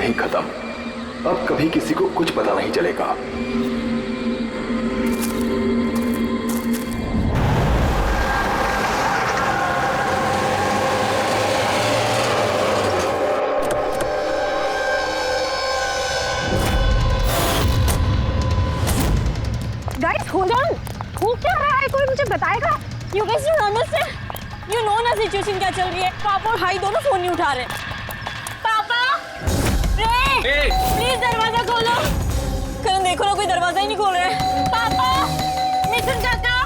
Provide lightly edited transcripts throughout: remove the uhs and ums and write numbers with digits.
यहीं खत्म। अब कभी किसी को कुछ पता नहीं चलेगा। गाइस होल्ड ऑन, हो क्या रहा है? कोई मुझे बताएगा? You guys don't understand. You know ना सिचुएशन क्या चल रही है। पापा और भाई दोनों फोन नहीं उठा रहे। पापा, रे, प्लीज दरवाजा खोलो। करण देखो ना, कोई दरवाजा ही नहीं खोल रहा है। पापा, मिथुन काका,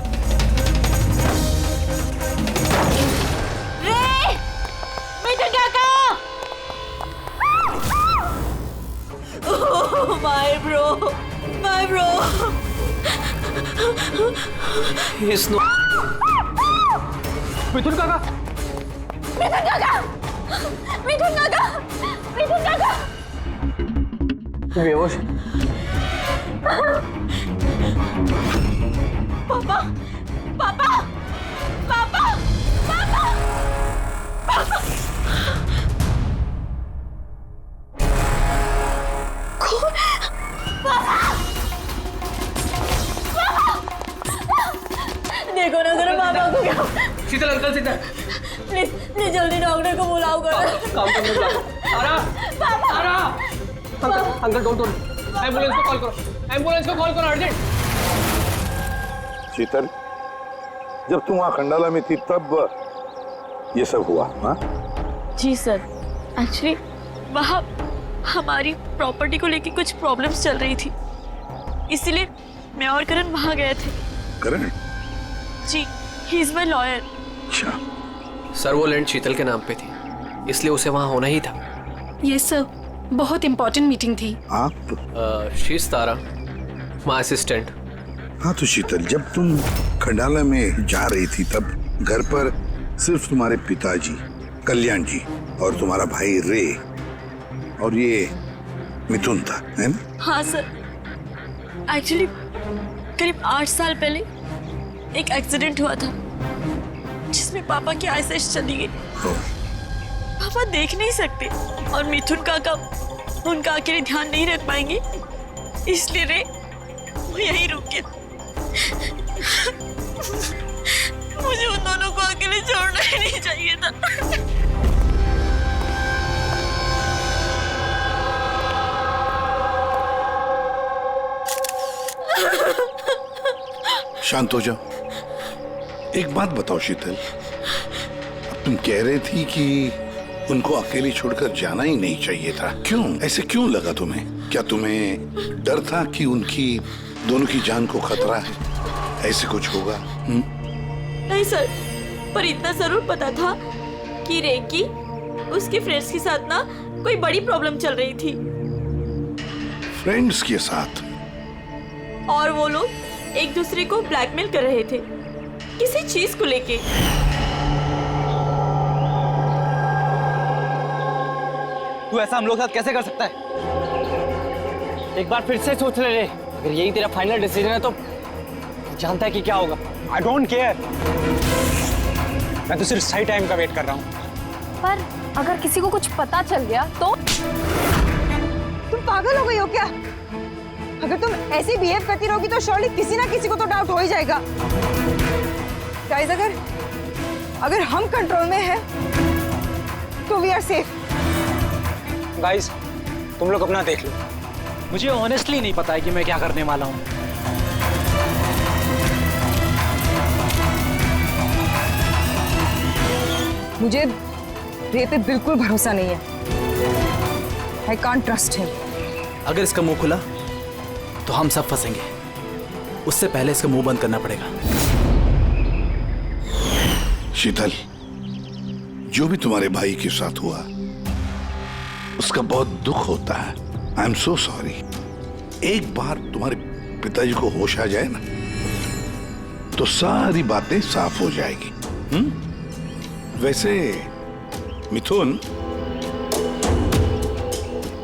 रे, मिथुन काका। Oh, my bro, my bro. He's not. मिथुन काका, मिथुन काका, मिथुन काका, मिथुन काका। बेहोश। पापा, पापा, पापा, पापा, पापा। कौन? पापा, देखो ना जरा पापा को क्या। शीतल अंकल सीधा। प्लीज प्लीज जल्दी डॉक्टर को बुलाओ करो। काम करने का। आरा, पापा, आरा। अंकल डोंट एम्बुलेंस को कॉल करो, एम्बुलेंस को कॉल करो अर्जेंट। शीतल, जब तुम वहाँ खंडाला में थी तब ये सब हुआ? हाँ जी सर, एक्चुअली वहाँ हमारी प्रॉपर्टी को लेके कुछ प्रॉब्लम्स चल रही थी, इसीलिए मैं और करण वहाँ गए थे। करण? जी, ही इज माय लॉयर। अच्छा। सर वो लैंड शीतल के नाम पे थी, इसलिए उसे वहाँ होना ही था। यस सर, बहुत इंपॉर्टेंट मीटिंग थी। आप? She is Tara, my assistant. हाँ तो शीतल, जब तुम खंडाला में जा रही थी तब घर पर सिर्फ तुम्हारे पिताजी कल्याण जी और तुम्हारा भाई रे और ये मिथुन था, है ना? हाँ सर, एक्चुअली करीब 8 साल पहले एक एक्सीडेंट हुआ था जिसमें पापा की आईसाइट चली गई। पापा देख नहीं सकते और मिथुन काका उनका अकेले ध्यान नहीं रख पाएंगे, इसलिए रे वो यहीं रुक गए। मुझे उन दोनों को अकेले छोड़ना ही नहीं चाहिए था। शांत हो जाओ। एक बात बताओ शीतल, अब तुम कह रही थी कि उनको अकेले छोड़कर जाना ही नहीं चाहिए था, क्यों? ऐसे क्यों लगा तुम्हें? क्या तुम्हें डर था कि उनकी दोनों की जान को खतरा है, ऐसे कुछ होगा? नहीं सर, पर इतना जरूर पता था कि रे की उसके फ्रेंड्स के साथ ना कोई बड़ी प्रॉब्लम चल रही थी। फ्रेंड्स के साथ? और वो लोग एक दूसरे को ब्लैकमेल कर रहे थे किसी चीज को लेके। तू ऐसा हम लोग के साथ कैसे कर सकता है? एक बार फिर से सोच ले रे, अगर यही तेरा फाइनल डिसीजन है तो जानता है कि क्या होगा। आई डोंट केयर, मैं तो सिर्फ सही टाइम का वेट कर रहा हूँ। पर अगर किसी को कुछ पता चल गया तो? तुम पागल हो गई हो क्या? अगर तुम ऐसे बिहेव करती रहोगी तो श्योरली किसी ना किसी को तो डाउट हो ही जाएगा। गाइस, अगर हम कंट्रोल में हैं तो वी आर सेफ। गाइस, तुम लोग अपना देख लो। मुझे ऑनेस्टली नहीं पता है कि मैं क्या करने वाला हूँ। मुझे रे पे बिल्कुल भरोसा नहीं है। I can't trust him. अगर इसका मुंह खुला तो हम सब फंसेंगे, उससे पहले इसका मुंह बंद करना पड़ेगा। शीतल, जो भी तुम्हारे भाई के साथ हुआ उसका बहुत दुख होता है। I am so sorry. एक बार तुम्हारे पिताजी को होश आ जाए ना तो सारी बातें साफ हो जाएगी। वैसे मिथुन,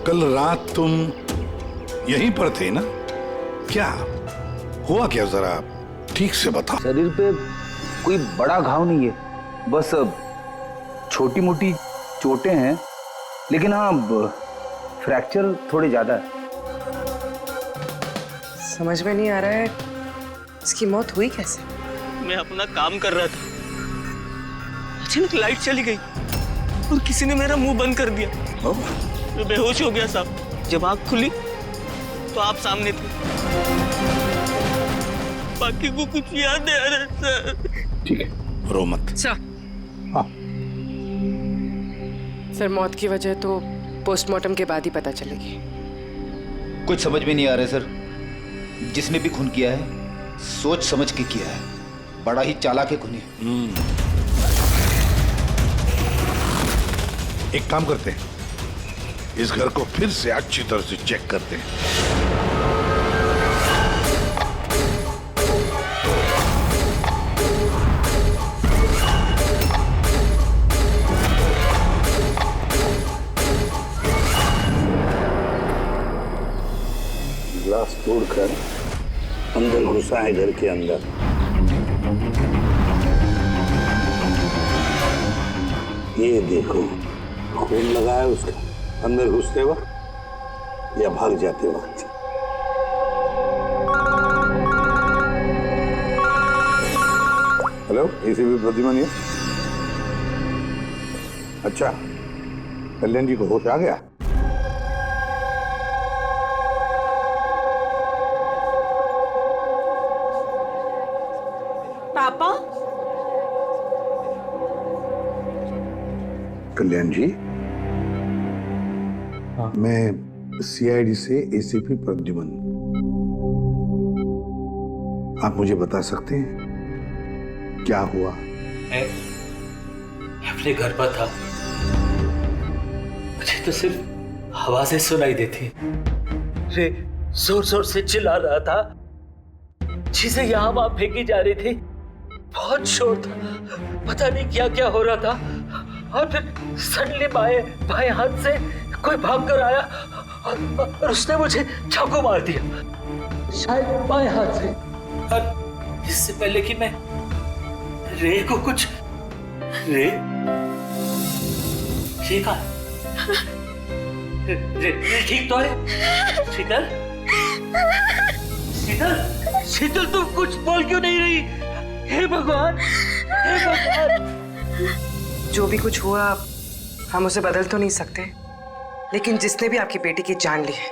कल रात तुम यहीं पर थे ना? क्या हुआ, क्या जरा ठीक से बताओ। शरीर पे कोई बड़ा घाव नहीं है, बस छोटी मोटी चोटें हैं, लेकिन हाँ फ्रैक्चर थोड़ी ज्यादा है। समझ में नहीं आ रहा है इसकी मौत हुई कैसे। मैं अपना काम कर रहा था, अचानक लाइट चली गई और किसी ने मेरा मुंह बंद कर दिया। मैं बेहोश हो गया साहब। जब आँख खुली तो आप सामने थे। बाकी को कुछ याद नहीं आ रहा सर। ठीक है, रो मत। सर, हाँ। सर मौत की वजह तो पोस्टमार्टम के बाद ही पता चलेगी। कुछ समझ में नहीं आ रहा है सर। जिसने भी खून किया है सोच समझ के किया है। बड़ा ही चालाक है खूनी। एक काम करते हैं, इस घर को फिर से अच्छी तरह से चेक करते हैं। ग्लास तोड़कर अंदर घुसा है घर के अंदर। ये देखो, खून लगा है उसका अंदर घुसते वक्त या भाग जाते वक्त। Hello, ACP Pradyuman. अच्छा, कल्याण जी को होश आ गया? पापा, कल्याण जी, मैं सीआईडी से एसीपी प्रद्युमन। आप मुझे बता सकते हैं क्या हुआ? मैं अपने घर पर था, मुझे तो सिर्फ आवाजें सुनाई देती। रे जोर जोर से चिल्ला रहा था, चीजें यहाँ वहां फेंकी जा रही थी, बहुत शोर था, पता नहीं क्या क्या हो रहा था। और फिर सडनली बाएं हाथ से कोई भाग कर आया और उसने मुझे चाकू मार दिया, शायद बाएं हाथ से। और इससे पहले कि मैं रे को कुछ रे ठीक है, रे ठीक तो है? शीतल, शीतल, शीतल, तुम कुछ बोल क्यों नहीं रही? हे भगवान, हे भगवान। जो भी कुछ हुआ हम उसे बदल तो नहीं सकते, लेकिन जिसने भी आपकी बेटी की जान ली है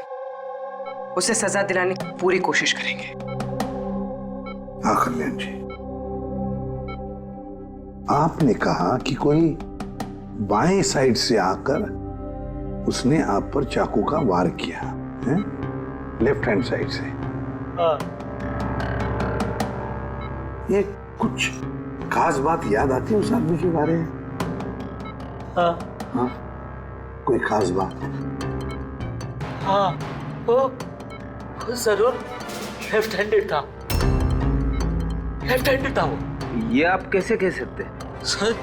उसे सजा दिलाने की पूरी कोशिश करेंगे। हाँ कल्याण जी, आपने कहा कि कोई बाएं साइड से आकर उसने आप पर चाकू का वार किया है, लेफ्ट हैंड साइड से। ये कुछ खास बात याद आती है उस आदमी के बारे में? हाँ, कोई खास बात? हाँ, वो जरूर लेफ्ट हैंडेड था, लेफ्ट हैंडेड था वो। ये आप कैसे कह सकते हैं? सर,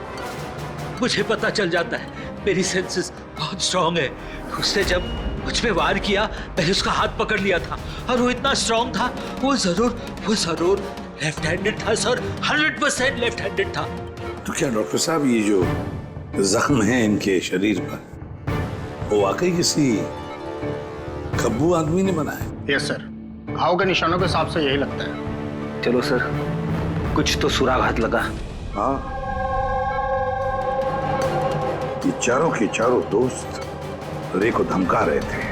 मुझे पता चल जाता है, मेरी सेंसेस बहुत स्ट्रांग है। उसने जब मुझ पे वार किया, मैंने उसका हाथ पकड़ लिया था और वो इतना स्ट्रांग था, वो जरूर लेफ्ट हैंडेड था सर, 100% लेफ्ट हैंडेड था। तो क्या डॉक्टर साहब, ये जो जख्म है इनके शरीर पर, वो वाकई किसी खब्बू आदमी ने बनाया? यस सर, घाव के निशानों के हिसाब से यही लगता है। चलो सर, कुछ तो सुराग लगा। हाँ, ये चारों के चारों दोस्त रे को धमका रहे थे।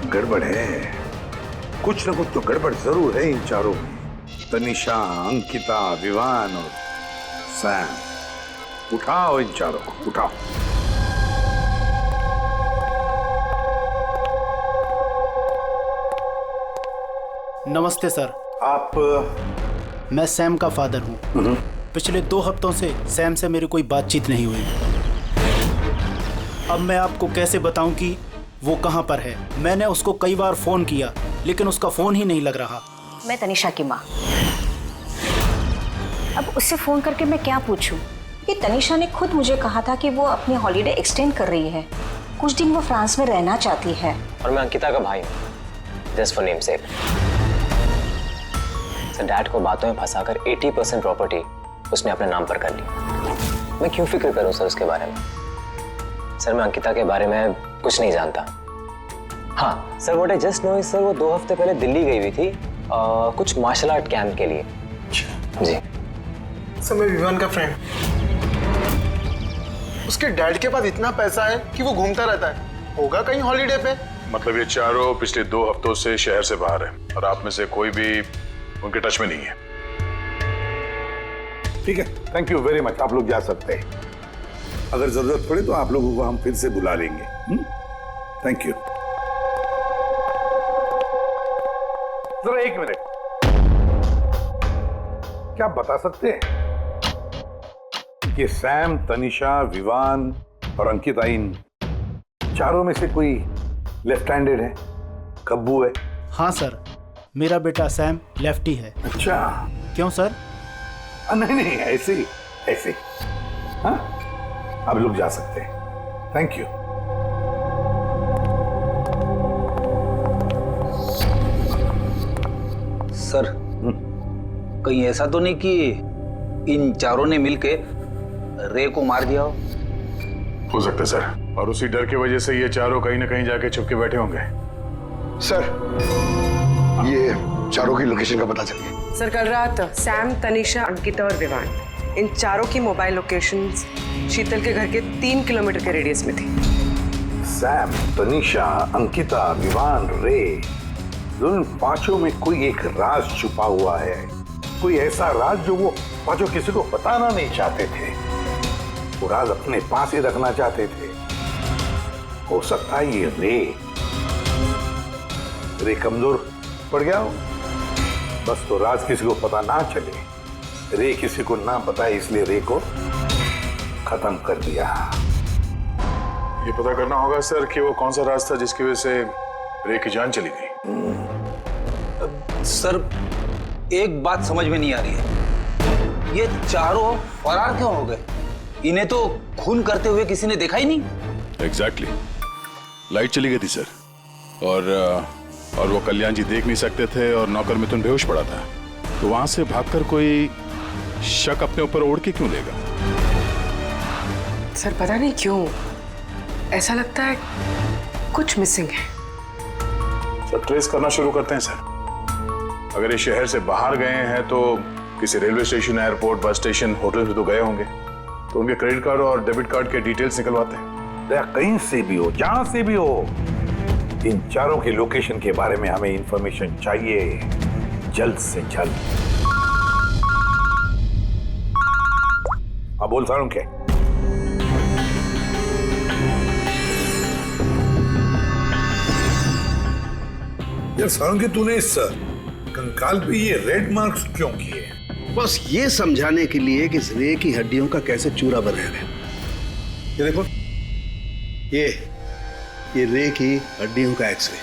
गड़बड़ है, कुछ न कुछ तो गड़बड़ जरूर है इन चारों में। तनिषा, अंकिता, विवान और सैम। उठाओ इन चारों को, उठाओ। नमस्ते सर। आप? मैं सैम का फादर हूँ। पिछले 2 हफ्तों से सैम से मेरी कोई बातचीत नहीं हुई। अब मैं आपको कैसे बताऊं कि वो कहाँ पर है। मैंने उसको कई बार फोन किया लेकिन उसका फोन ही नहीं लग रहा। मैं तनिषा की माँ। अब उससे फोन करके मैं क्या पूछूं? कि तनिषा ने खुद मुझे कहा था कि वो अपनी हॉलीडे एक्सटेंड कर रही है, कुछ दिन वो फ्रांस में रहना चाहती है। और मैं अंकिता का भाई हूँ, just for name sec. Sir, dad को बातों में फंसाकर 80% प्रॉपर्टी उसने अपने नाम पर कर ली। मैं क्यों फिक्र करूँ सर उसके बारे में? सर, मैं अंकिता के बारे में कुछ नहीं जानता। हाँ sir, what I just know is sir, वो 2 हफ्ते पहले दिल्ली गई हुई थी कुछ मार्शल आर्ट कैंप के लिए। जी सर, मैं विवान का फ्रेंड। उसके डैड के पास इतना पैसा है कि वो घूमता रहता है। होगा कहीं हॉलीडे पे। मतलब ये चारों पिछले 2 हफ्तों से शहर से बाहर है और आप में से कोई भी उनके टच में नहीं है। ठीक है, थैंक यू वेरी मच। आप लोग जा सकते हैं। अगर जरूरत पड़े तो आप लोगों को हम फिर से बुला लेंगे। Thank you. जरा 1 मिनट, क्या आप बता सकते हैं कि सैम, तनिषा, विवान और अंकिता इन चारों में से कोई लेफ्ट हैंडेड है? कब्बू है? हाँ सर, मेरा बेटा सैम लेफ्टी है। अच्छा, क्यों सर? नहीं नहीं, ऐसे ही ऐसे। हाँ, आप लोग जा सकते हैं। Thank you. सर, कहीं ऐसा तो नहीं कि इन चारों ने मिलके रे को मार दिया हो सकता है सर, और उसी डर की वजह से ये चारों कहीं ना कहीं जाके छुप के बैठे होंगे। सर, ये चारों की लोकेशन का पता चल गया। सर, कल रात सैम, तनिषा, अंकिता और विवान, इन चारों की मोबाइल लोकेशंस शीतल के घर के 3 किलोमीटर के रेडियस में थी। सैम, तनिषा, अंकिता, विवान, रे, उन पांचों में कोई एक राज छुपा हुआ है। कोई ऐसा राज जो वो पांचों किसी को बताना नहीं चाहते थे। वो राज अपने पास ही रखना चाहते थे। हो सकता है ये रे कमजोर पड़ गया हो, बस तो राज किसी को पता ना चले। रे किसी को ना बताए, इसलिए रे को खत्म कर दिया। ये पता करना होगा सर कि वो कौन सा राज था जिसकी वजह से रे की जान चली गई। सर, एक बात समझ में नहीं आ रही है, ये चारों फरार क्यों हो गए? इन्हें तो खून करते हुए किसी ने देखा ही नहीं। एग्जैक्टली, लाइट चली गई थी सर, और वो कल्याण जी देख नहीं सकते थे और नौकर मिथुन बेहोश पड़ा था, तो वहां से भागकर कोई शक अपने ऊपर ओढ़ के क्यों लेगा? सर, पता नहीं क्यों ऐसा लगता है कुछ मिसिंग है। सर, ट्रेस करना शुरू करते हैं सर। अगर ये शहर से बाहर गए हैं तो किसी railway station, airport, bus station, hotel में तो गए होंगे, तो उनके क्रेडिट कार्ड और डेबिट कार्ड के डिटेल्स निकलवाते हैं। कहीं से भी हो, जहां से भी हो, इन चारों के लोकेशन के बारे में हमें इंफॉर्मेशन चाहिए, जल्द से जल्द। अब बोल सारुण के। यार सारुण के, तूने इस कंकाल पे ये रेड मार्क्स क्यों किए? बस ये समझाने के लिए कि इस रे की हड्डियों का कैसे चूरा बना है। ये देखो, ये रे की हड्डियों का एक्सरे।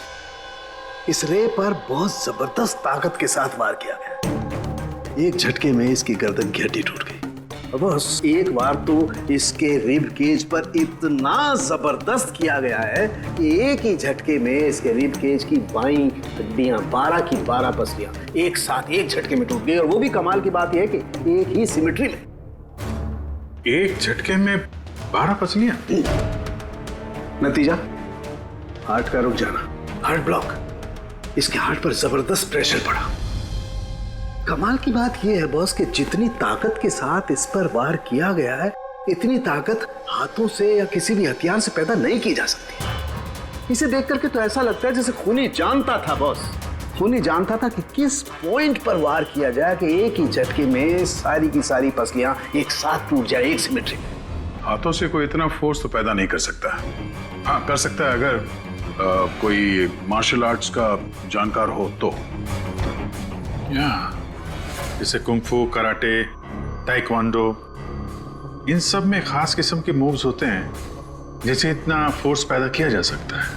इस रे पर बहुत जबरदस्त ताकत के साथ वार किया गया। एक झटके में इसकी गर्दन की हड्डी टूट गई। बस एक बार तो इसके रिब केज पर इतना जबरदस्त किया गया है कि एक ही झटके में इसके रिब केज की बाईं हड्डियां 12 की 12 पसलियां एक साथ एक झटके में टूट गई। और वो भी कमाल की बात यह है कि एक ही सिमेट्री में। एक झटके में 12 पसलियां? नतीजा, हार्ट का रुक जाना, हार्ट ब्लॉक। इसके हार्ट पर जबरदस्त प्रेशर पड़ा। कमाल की बात यह है बॉस कि जितनी ताकत के साथ इस पर वार किया गया है, इतनी ताकत हाथों से या किसी भी हथियार से पैदा नहीं की जा सकती। इसे देख करके तो ऐसा लगता है जैसे खूनी जानता था बॉस। खूनी जानता था कि किस पॉइंट पर वार किया जाए कि एक ही झटके में सारी की सारी पसलियां एक साथ टूट जाए, एक सिमेट्री में। हाथों से कोई इतना फोर्स तो पैदा नहीं कर सकता। हाँ, कर सकता है अगर कोई मार्शल आर्ट्स का जानकार हो तो। जैसे कुंग-फू, कराटे, ताइक्वांडो, इन सब में खास किस्म के मूव्स होते हैं जिससे इतना फोर्स पैदा किया जा सकता है।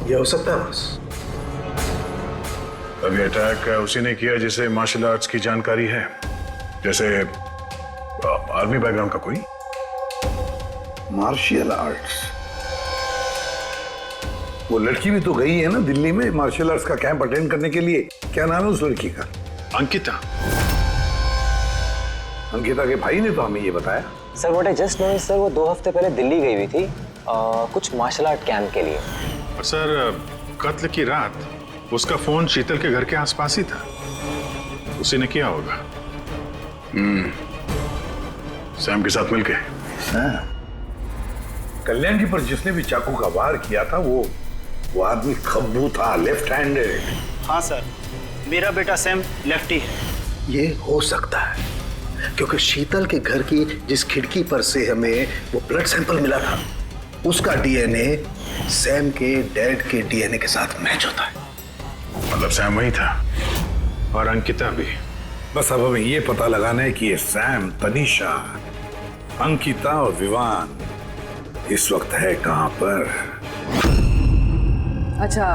यह हो सकता है बस। अभी अटैक उसी ने किया जिसे मार्शल आर्ट्स की जानकारी है, जैसे आर्मी बैकग्राउंड का कोई। Martial arts? वो लड़की भी तो गई है ना दिल्ली में मार्शल आर्ट्स का कैंप अटेंड करने के लिए। क्या नाम है उस लड़की का? अंकिता। अंकिता के भाई ने तो हमें ये बताया। Sir, what I just know is sir, वो 2 हफ्ते पहले दिल्ली गई हुई थी कुछ मार्शल आर्ट कैंप के लिए। और सर कत्ल की रात उसका फोन शीतल के घर के आसपास ही था, उसी ने किया होगा। सैम के साथ मिलके। कल्याण की पर जिसने भी चाकू का वार किया था वो आदमी खब्बू था, लेफ्ट हैंडेड। हाँ सर, मेरा बेटा सैम लेफ्टी है। ये हो सकता है क्योंकि शीतल के घर की जिस खिड़की पर से हमें वो ब्लड सैंपल मिला था, उसका डीएनए सैम के डैड के डीएनए के साथ मैच होता है। मतलब सैम वही था और अंकिता भी। बस अब हमें ये पता लगाना है कि ये सैम, तनीषा, अंकिता और विवान इस वक्त है कहां पर। अच्छा,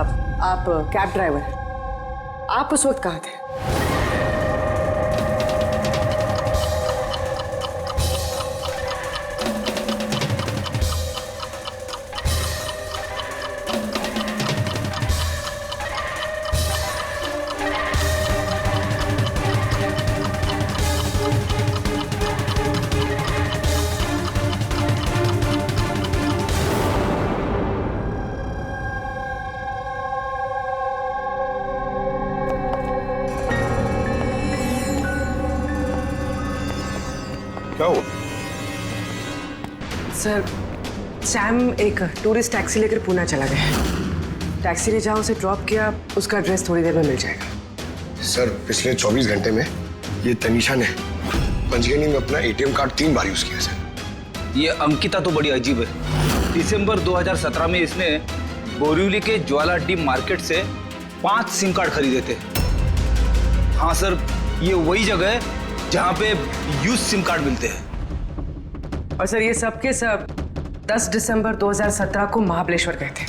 आप कैब ड्राइवर, आप उस वक्त कहाँ थे? क्या हुआ? सर, सैम एक टूरिस्ट टैक्सी लेकर पूना चला गया। टैक्सी ने जहाँ उसे ड्रॉप किया, उसका एड्रेस थोड़ी देर में मिल जाएगा। सर, पिछले 24 घंटे में ये तनीषा ने पंचगनी में अपना एटीएम कार्ड 3 बार यूज किया सर। ये अंकिता तो बड़ी अजीब है। दिसंबर 2017 में इसने बोरिवली के ज्वाला डी मार्केट से 5 सिम कार्ड खरीदे थे। हाँ सर, ये वही जगह है जहाँ पे यूज सिम कार्ड मिलते हैं। और सर, ये सब के सब 10 दिसंबर 2017 को महाबलेश्वर गए थे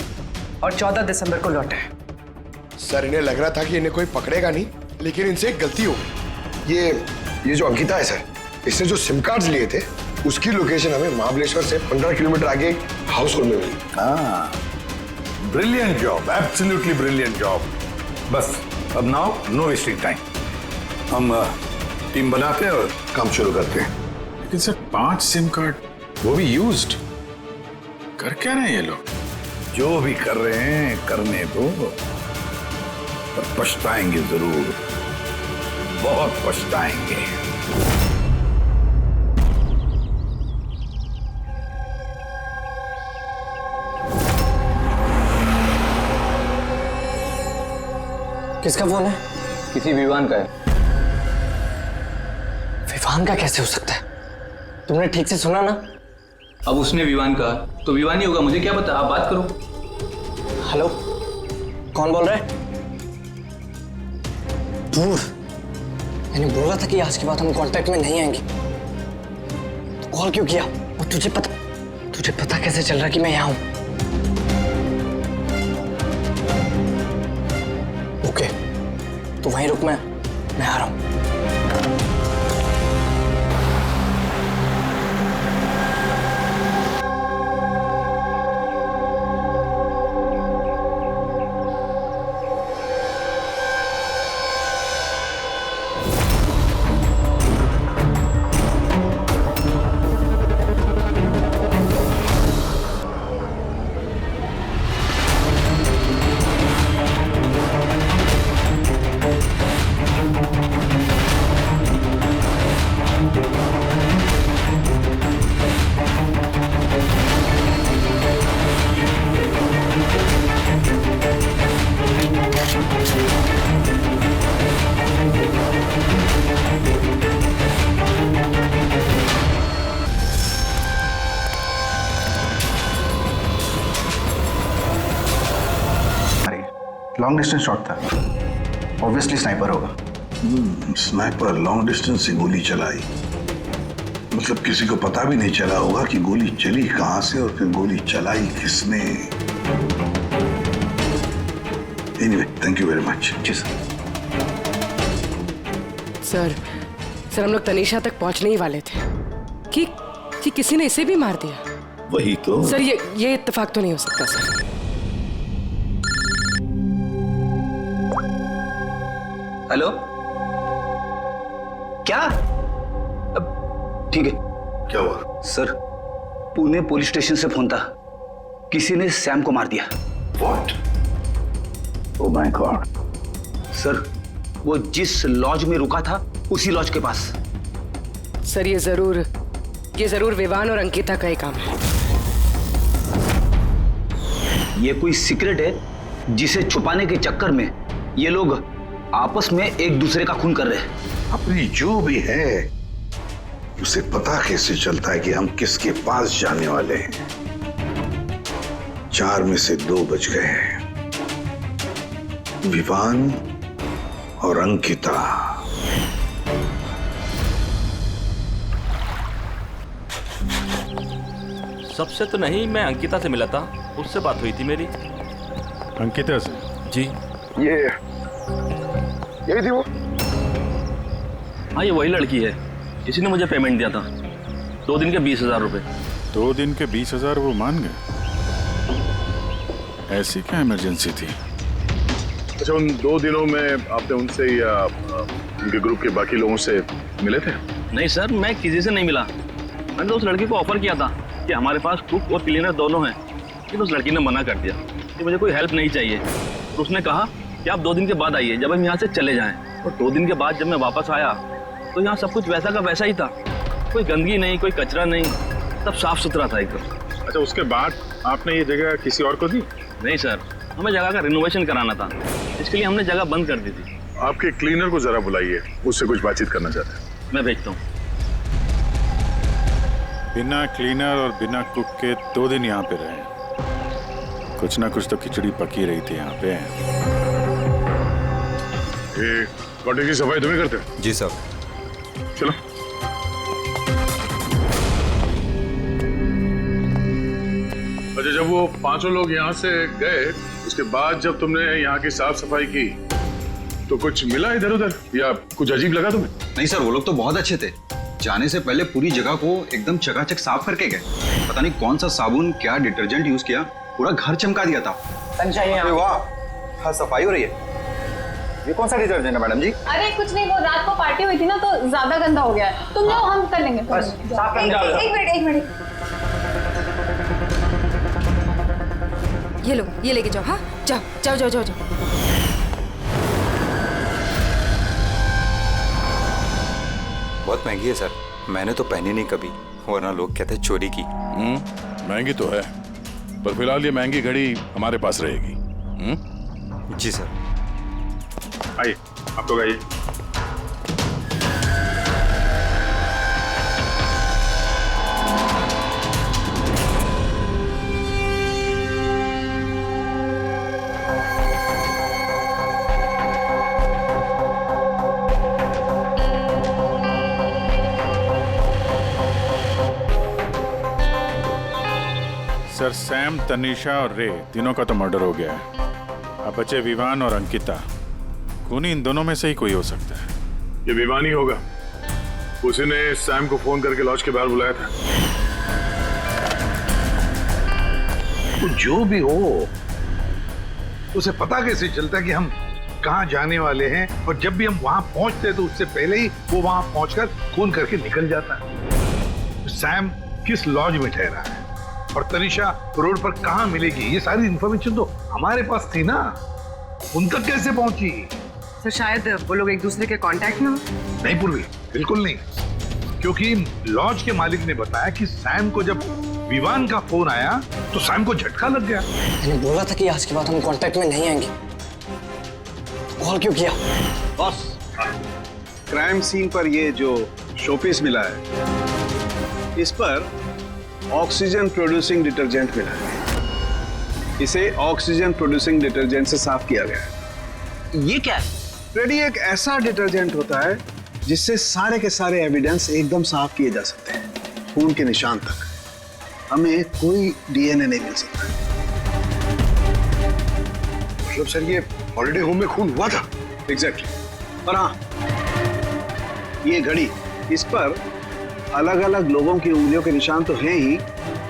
और 14 दिसंबर को लौटे। सर, इन्हें लग रहा था कि इन्हें कोई पकड़ेगा नहीं, लेकिन इनसे एक गलती हो गई। ये जो अंकिता है सर, इसने जो सिम कार्ड्स लिए थे उसकी लोकेशन हमें महाबलेश्वर से 15 किलोमीटर आगे हाउस होल्ड में मिली। हाँ, brilliant job, absolutely brilliant job. बस अब नाउ नो वेस्टिंग टाइम, हम टीम बनाते हैं और काम शुरू करते हैं। लेकिन सर 5 सिम कार्ड, वो भी यूज्ड, कर क्या रहे हैं ये लोग? जो भी कर रहे हैं करने दो, पर पछताएंगे जरूर, बहुत पछताएंगे। किसका फोन है? किसी विवान का है। विवान का कैसे हो सकता है? तुमने ठीक से सुना ना? अब उसने विवान कहा तो विवान ही होगा, मुझे क्या पता, आप बात करो। हेलो, कौन बोल रहा है? दूर, मैंने बोला था कि आज के बाद हम कांटेक्ट में नहीं आएंगे, तो कॉल क्यों किया? और तुझे पता कैसे चल रहा कि मैं यहाँ हूं? ओके, तो वहीं रुक, मैं आ रहा हूं। लॉन्ग डिस्टेंस शॉट था, ऑब्वियसली स्नाइपर होगा। स्नाइपर लॉन्ग डिस्टेंस से गोली चलाई, मतलब किसी को पता भी नहीं चला होगा कि गोली चली कहां से और फिर गोली चलाई किसने। Anyway, thank you very much. जी सर। सर, हम लोग तनीषा तक पहुंचने ही वाले थे कि किसी ने इसे भी मार दिया। वही तो सर, ये इत्तेफाक तो नहीं हो सकता सर। हेलो, क्या? ठीक है। क्या हुआ? सर, पुणे पुलिस स्टेशन से फोन था। किसी ने सैम को मार दिया। What? Oh my God. Sir, वो जिस लॉज में रुका था उसी लॉज के पास। सर ये जरूर विवान और अंकिता का ही काम है। ये कोई सीक्रेट है जिसे छुपाने के चक्कर में ये लोग आपस में एक दूसरे का खून कर रहे हैं। अपनी जो भी है उसे पता कैसे चलता है कि हम किसके पास जाने वाले हैं? 4 में से 2 बच गए हैं, विवान और अंकिता। सबसे तो नहीं, मैं अंकिता से मिला था, उससे बात हुई थी मेरी। अंकिता से? जी। यही थी वो? हाँ, ये वही लड़की है जिसने मुझे पेमेंट दिया था, 2 दिन के 20,000 रुपए। 2 दिन के 20,000 वो मान गए? ऐसी क्या इमरजेंसी थी? अच्छा, उन 2 दिनों में आपने उनसे या उनके ग्रुप के बाकी लोगों से मिले थे? नहीं सर, मैं किसी से नहीं मिला। मैंने तो उस लड़की को ऑफर किया था कि हमारे पास कुक और क्लीनर दोनों हैं, लेकिन उस लड़की ने मना कर दिया कि मुझे कोई हेल्प नहीं चाहिए। तो उसने कहा कि आप 2 दिन के बाद आइए जब हम यहाँ से चले जाएं। और 2 दिन के बाद जब मैं वापस आया तो यहाँ सब कुछ वैसा का वैसा ही था, कोई गंदगी नहीं, कोई कचरा नहीं, सब साफ सुथरा था एकदम। अच्छा, उसके बाद आपने ये जगह किसी और को दी? नहीं सर, हमें जगह का रिनोवेशन कराना था, इसके लिए हमने जगह बंद कर दी थी। आपके क्लीनर को जरा बुलाइए, उससे कुछ बातचीत करना चाहते हैं। मैं भेजता हूँ। बिना क्लीनर और बिना कुक के 2 दिन यहाँ पे रहे, कुछ ना कुछ तो खिचड़ी पकी रही थी यहाँ पे। ये कॉटेज की सफाई तुम्हें करते हो? जी सर। चलो। अच्छा, जब वो 5 लोग यहाँ से गए, उसके बाद जब तुमने यहाँ की साफ सफाई की तो कुछ मिला इधर उधर या कुछ अजीब लगा तुम्हें? नहीं सर, वो लोग तो बहुत अच्छे थे। जाने से पहले पूरी जगह को एकदम चकाचक साफ करके गए। पता नहीं कौन सा साबुन, क्या डिटर्जेंट यूज किया, पूरा घर चमका दिया था। वाह, हाँ सफाई हो रही है। ये कौन सा डिटर्जेंट है मैडम जी? अरे कुछ नहीं, वो रात को पार्टी हुई थी ना तो ज्यादा गंदा हो गया है। तुम जाओ, हम कर लेंगे। बस साफ कर जाओ। एक मिनट। ये लो, ये लेके जाओ। हाँ, जाओ। बहुत महंगी है सर, मैंने तो पहनी नहीं कभी, वरना लोग कहते हैं चोरी की। महंगी तो है, पर फिलहाल ये महंगी घड़ी हमारे पास रहेगी। जी सर। आइए, आप तो आइए। सर, सैम, तनीषा और रे तीनों का तो मर्डर हो गया है। अब बचे विवान और अंकिता। खूनी इन दोनों में से ही कोई हो सकता है। ये विवान ही होगा, उसी ने सैम को फोन करके लॉज के बाहर बुलाया था। तो जो भी हो, उसे पता कैसे चलता है कि हम कहाँ जाने वाले हैं? और जब भी हम वहां पहुंचते हैं तो उससे पहले ही वो वहां पहुंचकर फोन करके निकल जाता है। सैम किस लॉज में ठहरा है और तनीषा रोड पर कहाँ मिलेगी, ये सारी इंफॉर्मेशन तो हमारे पास थी ना। उन तक कैसे पहुंची? सर शायद वो लोग एक दूसरे के कांटेक्ट में हो। नहीं पूर्वी, बिल्कुल नहीं, क्योंकि लॉज के मालिक ने बताया कि सैम को जब विवान का फोन आया तो सैम को झटका लग गया। मैंने बोला था कि आज के बाद हम कांटेक्ट में नहीं आएंगे, कॉल क्यों किया? बॉस, क्राइम सीन पर ये जो शोपीस मिला है, इस पर ऑक्सीजन प्रोड्यूसिंग डिटर्जेंट मिला है। इसे ऑक्सीजन प्रोड्यूसिंग डिटर्जेंट से साफ किया गया है। ये क्या है? रेडी एक ऐसा डिटर्जेंट होता है जिससे सारे के सारे एविडेंस एकदम साफ किए जा सकते हैं, खून के निशान तक। हमें कोई डीएनए नहीं मिल सकता। मतलब सर, ये हॉलिडे होम में खून हुआ था? एग्जैक्टली। और हाँ, ये घड़ी, इस पर अलग अलग लोगों की उंगलियों के निशान तो हैं ही,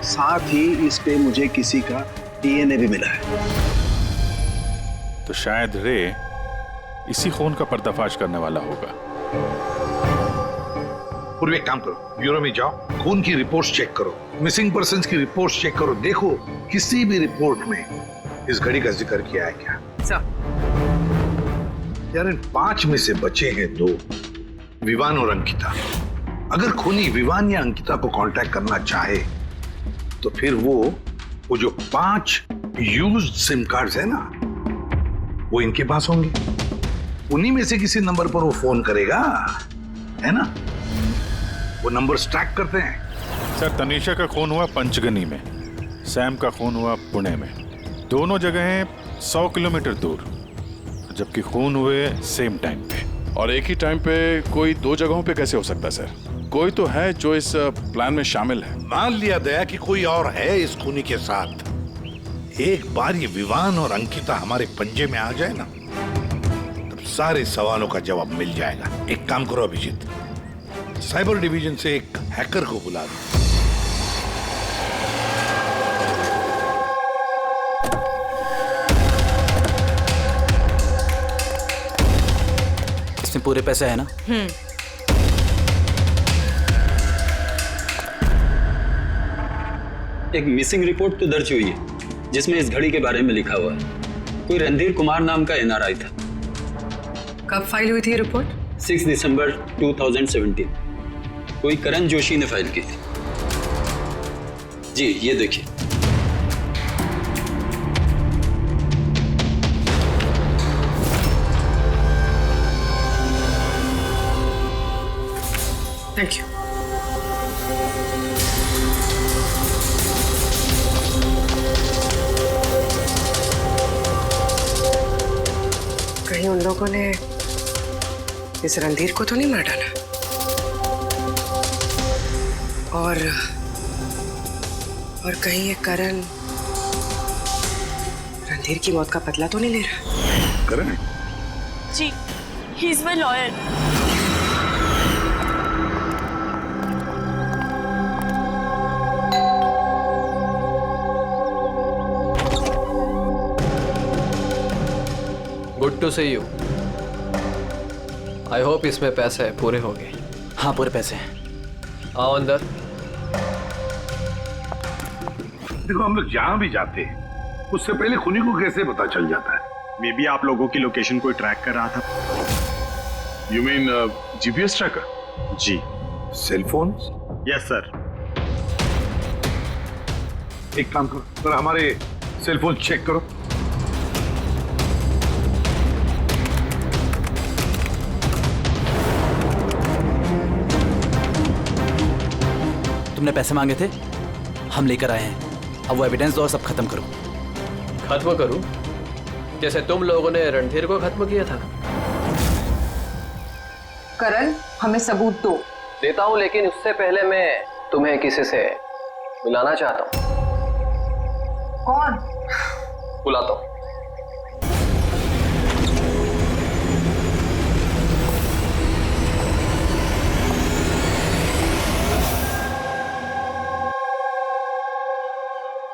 साथ ही इस पे मुझे किसी का डीएनए भी मिला है। तो शायद रे इसी खून का पर्दाफाश करने वाला होगा। पूर्व एक काम करो, ब्यूरो में जाओ, खून की रिपोर्ट्स चेक करो, मिसिंग पर्सन्स की रिपोर्ट्स चेक करो, देखो किसी भी रिपोर्ट में इस घड़ी का जिक्र किया है क्या। यार इन 5 में से बचे हैं 2, विवान और अंकिता। अगर खूनी विवान या अंकिता को कांटेक्ट करना चाहे तो फिर वो जो 5 यूज्ड सिम कार्ड्स है ना, वो इनके पास होंगे। उन्हीं में से किसी नंबर पर वो फोन करेगा, है ना? वो नंबर ट्रैक करते हैं। सर, तनीषा का खून हुआ पंचगनी में, सैम का खून हुआ पुणे में। दोनों जगहें 100 किलोमीटर दूर, जबकि खून हुए सेम टाइम पे। और एक ही टाइम पे कोई 2 जगहों पे कैसे हो सकता है सर? कोई तो है जो इस प्लान में शामिल है। मान लिया दया कि कोई और है इस खूनी के साथ। एक बार ये विवान और अंकिता हमारे पंजे में आ जाए ना, तब सारे सवालों का जवाब मिल जाएगा। एक काम करो अभिजीत, साइबर डिवीजन से एक हैकर को बुला दो। इसमें पूरे पैसे है ना? एक मिसिंग रिपोर्ट तो दर्ज हुई है जिसमें इस घड़ी के बारे में लिखा हुआ है। कोई रणधीर कुमार नाम का NRI था। कब फाइल हुई थी रिपोर्ट? 6 दिसंबर 2017। कोई करण जोशी ने फाइल की थी। जी ये देखिए। Thank you. कहीं उन लोगों ने इस रणधीर को तो नहीं मार डाला? और कहीं ये करण रणधीर की मौत का बदला तो नहीं ले रहा? करण? जी, he is my lawyer. Good to see you. I hope इसमें पैसे पूरे हो गए। हाँ पूरे पैसे हैं। आओ अंदर। देखो हम लोग जहां भी जाते हैं उससे पहले खूनी को कैसे पता चल जाता है? मे बी आप लोगों की लोकेशन कोई ट्रैक कर रहा था। You mean GPS tracker? जी। Cell phone? Yes sir. एक काम करो, तो हमारे सेल फोन चेक करो। तुमने पैसे मांगे थे, हम लेकर आए हैं। अब वो एविडेंस दो और सब खत्म करो। खत्म करूं? जैसे तुम लोगों ने रणधीर को खत्म किया था। करण, हमें सबूत दो। देता हूं, लेकिन उससे पहले मैं तुम्हें किसी से मिलाना चाहता हूं। कौन? बुलाता हूं।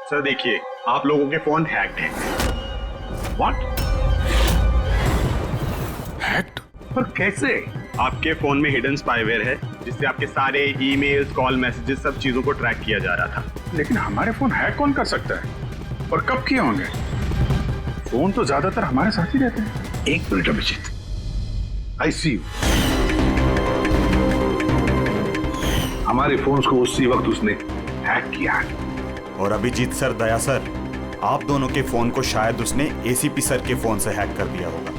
सर देखिए, आप लोगों के फोन हैक्ड हैं। व्हाट? हैक्ड? पर कैसे? आपके फोन में हिडन स्पाईवेयर है जिससे आपके सारे ईमेल्स, कॉल, मैसेजेस, सब चीजों को ट्रैक किया जा रहा था। लेकिन हमारे फोन हैक कौन कर सकता है? और कब किए होंगे? फोन तो ज्यादातर हमारे साथ ही रहते हैं। एक minute Abhijit, I see you. हमारे फोन्स को उसी वक्त उसने हैक किया है। और अभिजीत सर, दया सर, आप दोनों के फोन को शायद उसने ACP सर के फोन से हैक कर दिया होगा।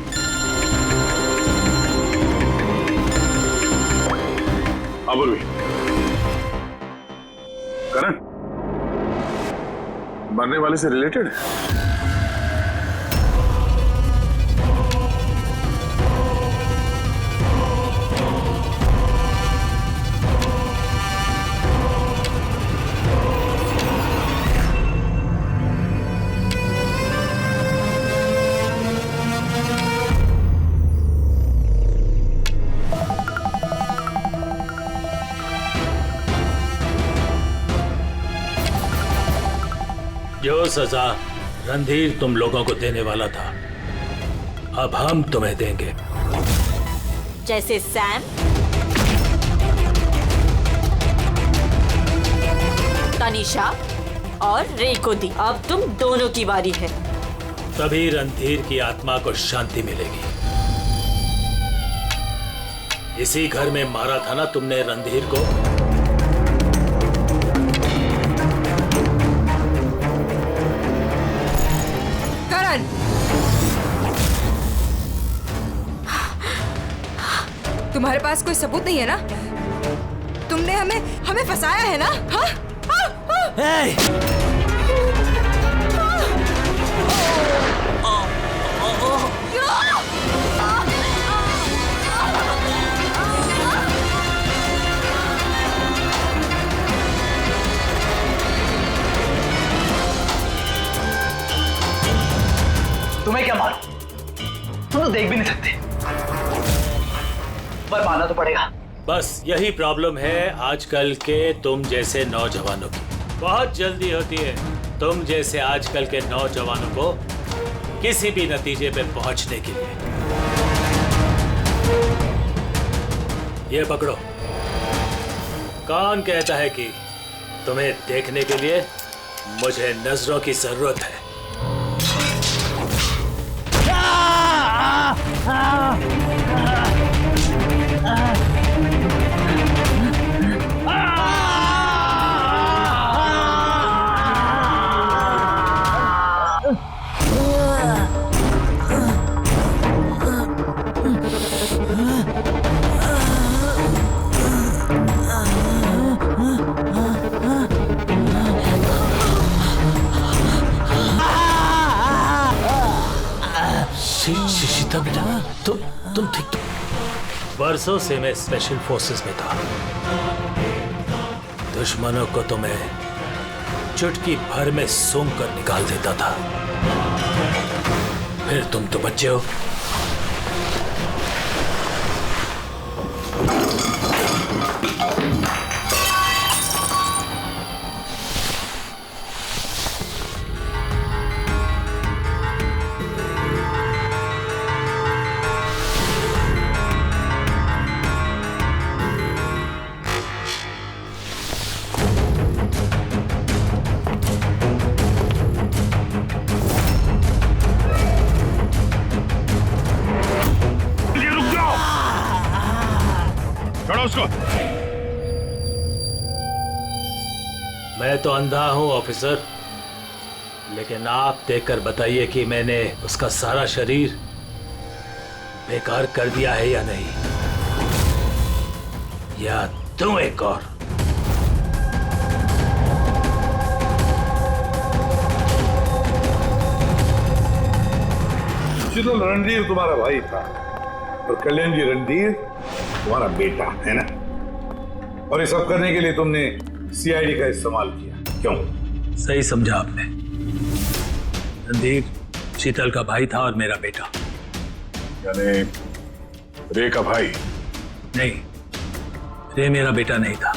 अबुल करण मरने वाले से रिलेटेड है? जो सजा रणधीर तुम लोगों को देने वाला था, अब हम तुम्हें देंगे। जैसे सैम, तनीषा और रे को दी। अब तुम दोनों की बारी है। तभी रणधीर की आत्मा को शांति मिलेगी। इसी घर में मारा था ना तुमने रणधीर को? करण, तुम्हारे पास कोई सबूत नहीं है ना? तुमने हमें फंसाया है ना? हाँ? तुम्हें क्या मालूम? तुम तो देख भी नहीं सकते, पर मानना तो पड़ेगा। बस यही प्रॉब्लम है आजकल के तुम जैसे नौजवानों की। बहुत जल्दी होती है तुम जैसे आजकल के नौजवानों को किसी भी नतीजे पे पहुंचने के लिए। ये पकड़ो। कौन कहता है कि तुम्हें देखने के लिए मुझे नजरों की जरूरत है? शीतल बेटा, तुम ठीक तो? वर्षों से मैं स्पेशल फोर्सेस में था। दुश्मनों को तो मैं चुटकी भर में सूंघ कर निकाल देता था। फिर तुम तो बच्चे हो। उसको। मैं तो अंधा हूं ऑफिसर, लेकिन आप देखकर बताइए कि मैंने उसका सारा शरीर बेकार कर दिया है या नहीं, या तुम एक और? शीतल, रणधीर तुम्हारा भाई था और कल्याण जी रणधीर तुम्हारा बेटा है ना? और ये सब करने के लिए तुमने सीआईडी का इस्तेमाल किया, क्यों? सही समझा आपने। रणधीर शीतल का भाई था और मेरा बेटा। यानी रे का भाई? नहीं, रे मेरा बेटा नहीं था।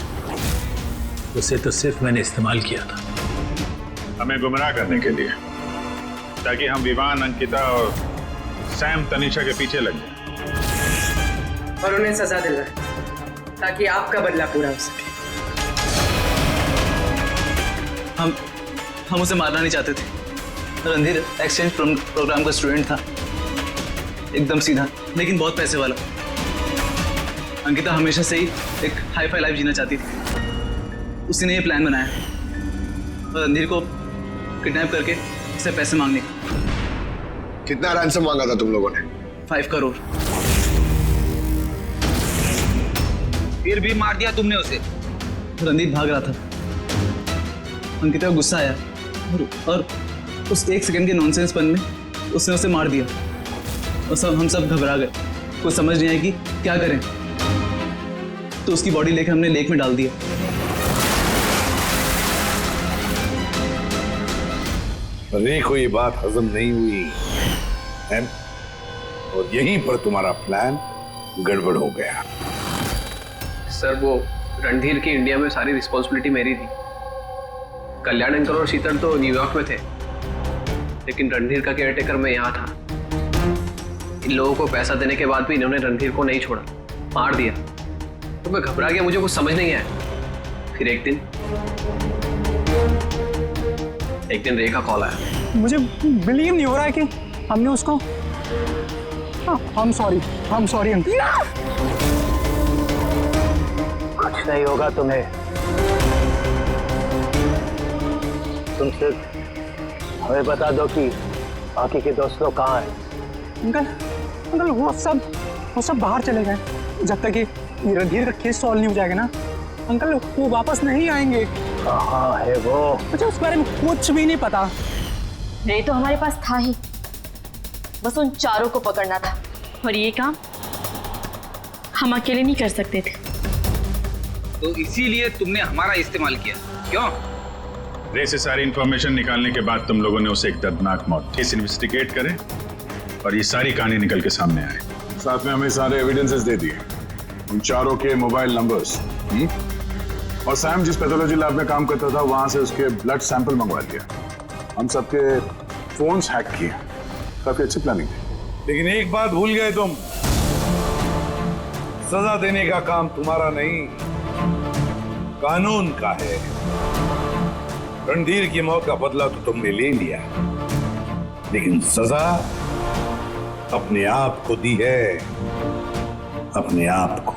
उसे तो सिर्फ मैंने इस्तेमाल किया था हमें गुमराह करने के लिए, ताकि हम विवान, अंकिता और सैम तनीषा के पीछे लग जाए और उन्हें सजा दिलवाए, ताकि आपका बदला पूरा हो सके। हम उसे मारना नहीं चाहते थे। रणधीर एक्सचेंज प्रोग्राम का स्टूडेंट था, एकदम सीधा, लेकिन बहुत पैसे वाला। अंकिता हमेशा से ही एक हाई फाई लाइफ जीना चाहती थी। उसी ने ये प्लान बनाया और रणधीर को किडनैप करके उससे पैसे मांगने का। कितना रैंसम मांगा था तुम लोगों ने? 5 करोड़। फिर भी मार दिया तुमने उसे। रणधीर भाग रहा था, अंकिता को गुस्सा आया और उस 1 सेकंड के नॉनसेंस पन में उसने उसे मार दिया। और हम सब घबरा गए, कुछ समझ नहीं आई कि क्या करें। तो उसकी बॉडी लेकर हमने लेक में डाल दिया। रे को ये बात हजम नहीं हुई है और यहीं पर तुम्हारा प्लान गड़बड़ हो गया। सर, वो रणधीर की इंडिया में सारी रिस्पॉन्सिबिलिटी मेरी थी। कल्याण अंकल और शीतल तो न्यूयॉर्क में थे, लेकिन रणधीर का केयरटेकर मैं यहाँ था। इन लोगों को पैसा देने के बाद भी इन्होंने रणधीर को नहीं छोड़ा, मार दिया। तो मैं घबरा गया, मुझे कुछ समझ नहीं आया। फिर एक दिन एक दिन रे का कॉल आया। मुझे बिलीव नहीं हो रहा है कि हमने उसको हम सॉरी अंकल। कुछ नहीं होगा तुम्हें। तुम सिर्फ हमें बता दो कि बाकी के दोस्त लोग कहाँ हैं। अंकल वो सब बाहर चले गए जब तक ये रणधीर का केस सॉल्व नहीं हो जाएगा ना। अंकल वो वापस नहीं आएंगे। कहाँ है वो? मुझे उस बारे में कुछ भी नहीं पता। रे तो हमारे पास था ही, बस उन चारों को पकड़ना था, और ये काम हम अकेले नहीं कर सकते थे। तो इसीलिए तुमने हमारा इस्तेमाल किया, क्यों? रे से सारी इंफॉर्मेशन निकालने के बाद तुम लोगों ने उसे एक दर्दनाक मौत केस इन्वेस्टिगेट करें और ये सारी कहानी निकल के सामने आए। साथ में हमें सारे एविडेंसेस दे दिए, उन चारों के मोबाइल नंबर्स, और सैम जिस पैथोलॉजी लैब में काम करता था वहां से उसके ब्लड सैंपल मंगवा लिया। हम सबके फोन्स हैक किए। काफी अच्छी प्लानिंग थी। लेकिन एक बात भूल गए तुम, सजा देने का काम तुम्हारा नहीं, कानून का है। रणधीर की मौत का बदला तो तुमने ले लिया, लेकिन सजा अपने आप को दी है, अपने आप को।